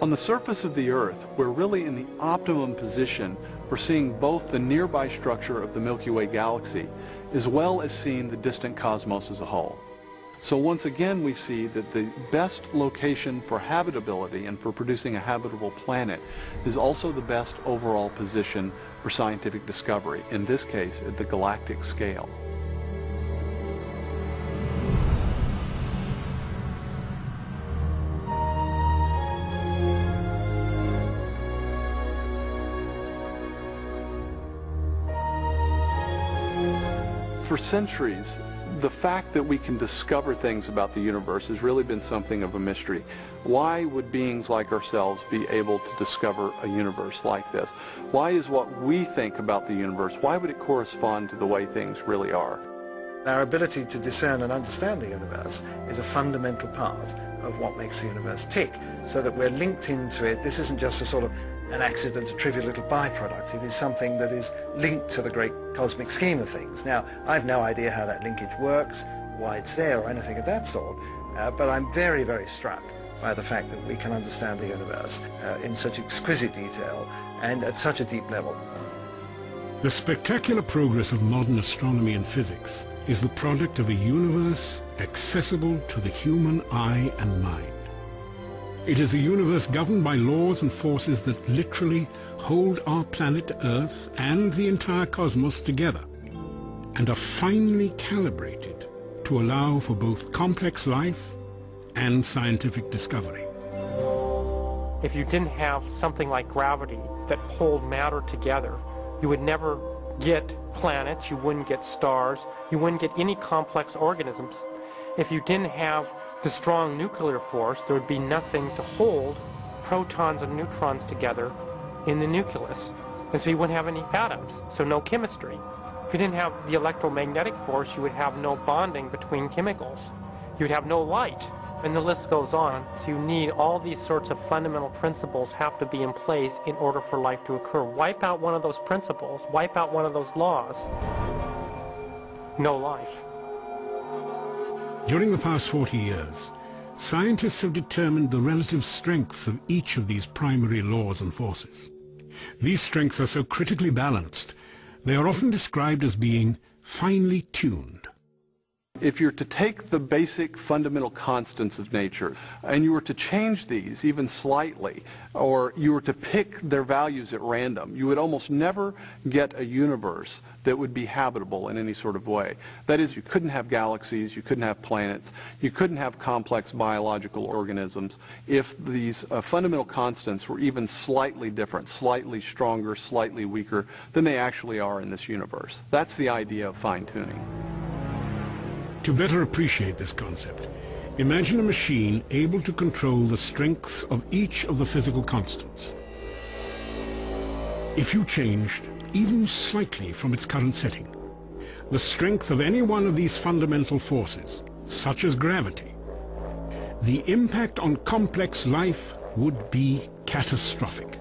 On the surface of the Earth, we're really in the optimum position for seeing both the nearby structure of the Milky Way galaxy as well as seeing the distant cosmos as a whole. So once again we see that the best location for habitability and for producing a habitable planet is also the best overall position for scientific discovery, in this case at the galactic scale. For centuries, the fact that we can discover things about the universe has really been something of a mystery. Why would beings like ourselves be able to discover a universe like this? Why is what we think about the universe, why would it correspond to the way things really are? Our ability to discern and understand the universe is a fundamental part of what makes the universe tick, so that we're linked into it. This isn't just a sort of an accident, a trivial little byproduct. It is something that is linked to the great cosmic scheme of things. Now, I've no idea how that linkage works, why it's there, or anything of that sort, but I'm very, very struck by the fact that we can understand the universe in such exquisite detail and at such a deep level. The spectacular progress of modern astronomy and physics is the product of a universe accessible to the human eye and mind. It is a universe governed by laws and forces that literally hold our planet Earth and the entire cosmos together, and are finely calibrated to allow for both complex life and scientific discovery. If you didn't have something like gravity that pulled matter together, you would never get planets, you wouldn't get stars, you wouldn't get any complex organisms. If you didn't have the strong nuclear force, there would be nothing to hold protons and neutrons together in the nucleus. And so you wouldn't have any atoms, so no chemistry. If you didn't have the electromagnetic force, you would have no bonding between chemicals. You would have no light, and the list goes on. So you need all these sorts of fundamental principles have to be in place in order for life to occur. Wipe out one of those principles, wipe out one of those laws, no life. During the past 40 years, scientists have determined the relative strengths of each of these primary laws and forces. These strengths are so critically balanced, they are often described as being finely tuned. If you're to take the basic fundamental constants of nature and you were to change these even slightly, or you were to pick their values at random, you would almost never get a universe that would be habitable in any sort of way. That is, you couldn't have galaxies, you couldn't have planets, you couldn't have complex biological organisms if these fundamental constants were even slightly different, slightly stronger, slightly weaker than they actually are in this universe. That's the idea of fine-tuning. To better appreciate this concept, imagine a machine able to control the strengths of each of the physical constants. If you changed, even slightly from its current setting, the strength of any one of these fundamental forces, such as gravity, the impact on complex life would be catastrophic.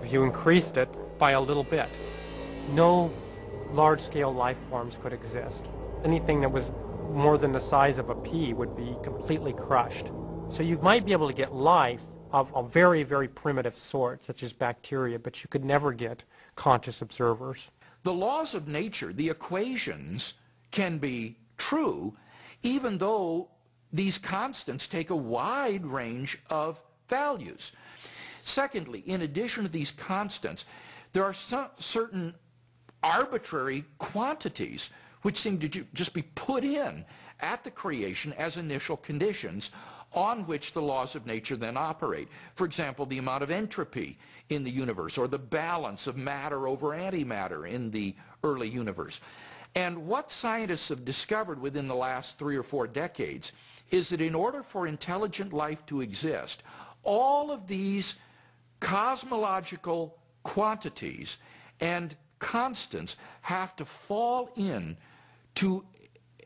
If you increased it by a little bit, no large-scale life forms could exist. Anything that was more than the size of a pea would be completely crushed. So you might be able to get life of a very, very primitive sort, such as bacteria, but you could never get conscious observers. The laws of nature, the equations, can be true, even though these constants take a wide range of values. Secondly, in addition to these constants, there are certain arbitrary quantities which seem to just be put in at the creation as initial conditions on which the laws of nature then operate. For example, the amount of entropy in the universe, or the balance of matter over antimatter in the early universe. And what scientists have discovered within the last 3 or 4 decades is that in order for intelligent life to exist, all of these cosmological quantities and constants have to fall in to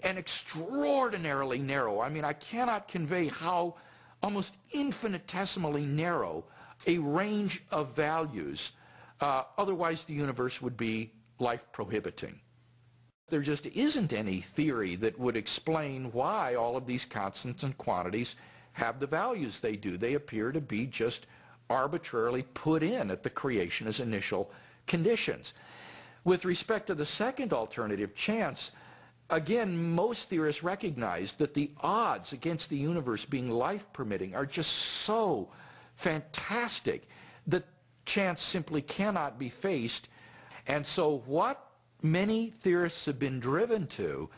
an extraordinarily narrow, I cannot convey how almost infinitesimally narrow a range of values. Otherwise the universe would be life prohibiting. There just isn't any theory that would explain why all of these constants and quantities have the values they do. They appear to be just arbitrarily put in at the creation as initial conditions. With respect to the second alternative, chance, again, most theorists recognize that the odds against the universe being life-permitting are just so fantastic that chance simply cannot be faced. And so what many theorists have been driven to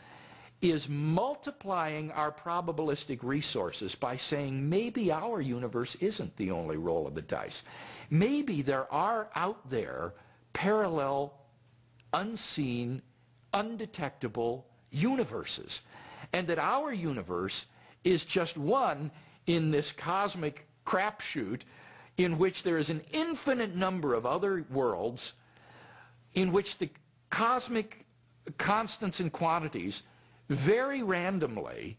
is multiplying our probabilistic resources by saying maybe our universe isn't the only roll of the dice. Maybe there are out there parallel, unseen, undetectable universes, and that our universe is just one in this cosmic crapshoot in which there is an infinite number of other worlds in which the cosmic constants and quantities vary randomly,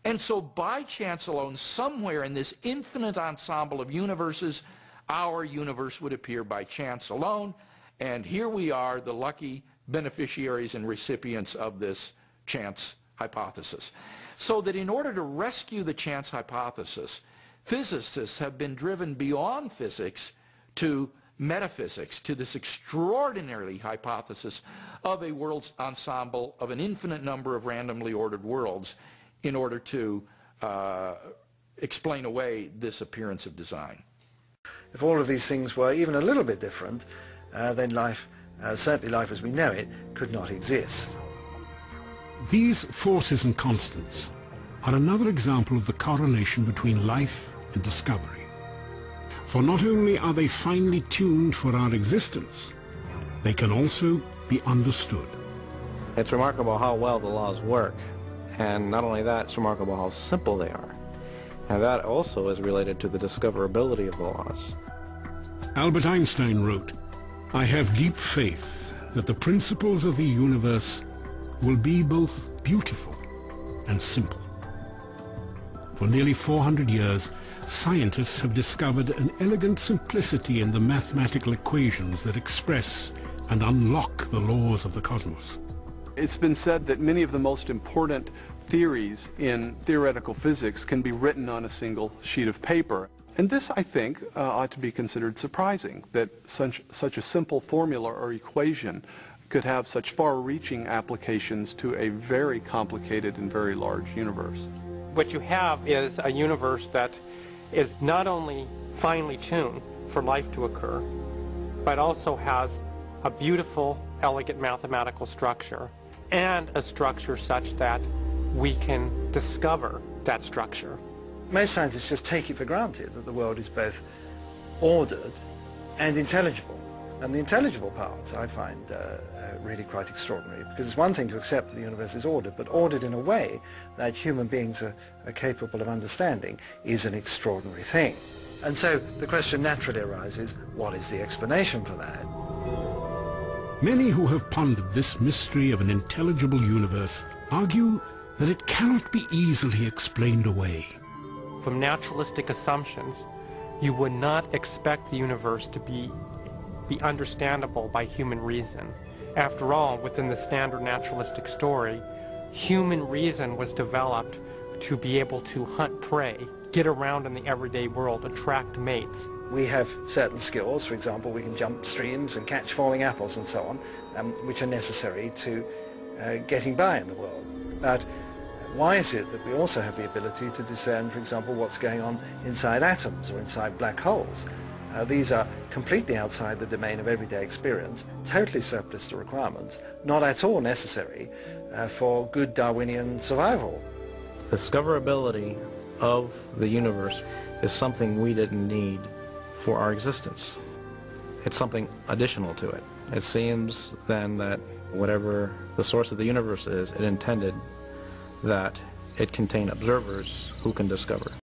and so by chance alone, somewhere in this infinite ensemble of universes, our universe would appear by chance alone, and here we are, the lucky beneficiaries and recipients of this chance hypothesis. So that in order to rescue the chance hypothesis, physicists have been driven beyond physics to metaphysics, to this extraordinary hypothesis of a world's ensemble of an infinite number of randomly ordered worlds in order to explain away this appearance of design. If all of these things were even a little bit different, then life, certainly life as we know it, could not exist. These forces and constants are another example of the correlation between life and discovery. For not only are they finely tuned for our existence, they can also be understood. It's remarkable how well the laws work, and not only that, it's remarkable how simple they are. And that also is related to the discoverability of the laws. Albert Einstein wrote, "I have deep faith that the principles of the universe will be both beautiful and simple." For nearly 400 years, scientists have discovered an elegant simplicity in the mathematical equations that express and unlock the laws of the cosmos. It's been said that many of the most important theories in theoretical physics can be written on a single sheet of paper. And this, I think, ought to be considered surprising, that such a simple formula or equation could have such far-reaching applications to a very complicated and very large universe. What you have is a universe that is not only finely tuned for life to occur, but also has a beautiful, elegant mathematical structure, and a structure such that we can discover that structure. Most scientists just take it for granted that the world is both ordered and intelligible. And the intelligible part I find really quite extraordinary, because it's one thing to accept that the universe is ordered, but ordered in a way that human beings are capable of understanding is an extraordinary thing. And so the question naturally arises, what is the explanation for that? Many who have pondered this mystery of an intelligible universe argue that it cannot be easily explained away. From naturalistic assumptions, you would not expect the universe to be understandable by human reason. After all, within the standard naturalistic story, human reason was developed to be able to hunt prey, get around in the everyday world, attract mates. We have certain skills, for example, we can jump streams and catch falling apples and so on, which are necessary to getting by in the world. But why is it that we also have the ability to discern, for example, what's going on inside atoms or inside black holes? These are completely outside the domain of everyday experience, totally surplus to requirements, not at all necessary for good Darwinian survival. Discoverability of the universe is something we didn't need for our existence. It's something additional to it. It seems then that whatever the source of the universe is, it intended that it contain observers who can discover.